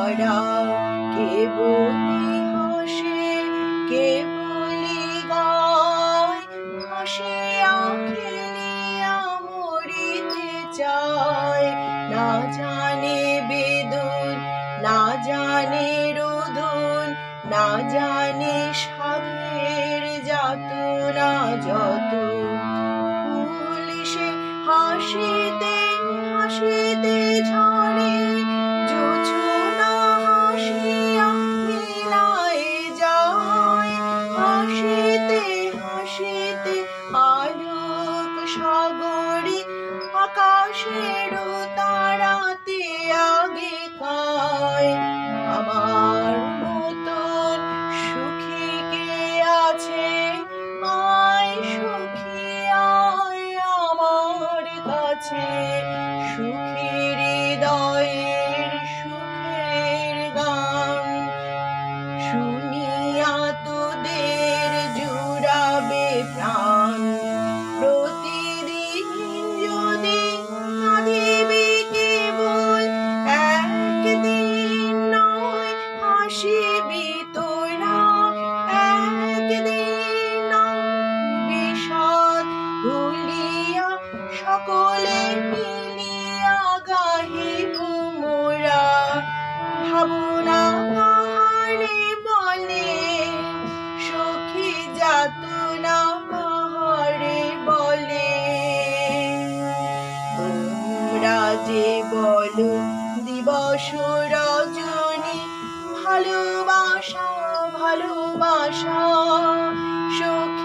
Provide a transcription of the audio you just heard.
ভরা। কে বলি হাসে, কে বলি গায়, হাসিয়া খেলিয়া মরিতে চায়। না জানে বেদন, না জানে রোদন, না জানে সাধের যাতনা যত। ফুল সে হাসিতে হাসিতে ঝরে, জোছনা হাসিয়া মিলায়ে যায়। হাসিতে হাসিতে আলোক সাগরে, আকাশের তারাতে আগে খায়। আমার মতন সুখী কে আছে, আয় সুখী আয় আমার কাছে। সুখী হৃদয়ের সুখের গান শুনিয়া তোদের জুড়াবে প্রাণ। প্রতিদিন যদি কাঁদিবি কেবল, একদিন নয় হাসিবি তোরা। একদিন নয় বিষাদ ভুলিয়া সকলে মিলিয়া গাহিব মোরা। ভাবনা কাহারে বলে, সখী যাতনা কাহারে বলে। তোমরা যে বলো দিবস রজনী, ভালোবাসা ভালোবাসা। সখী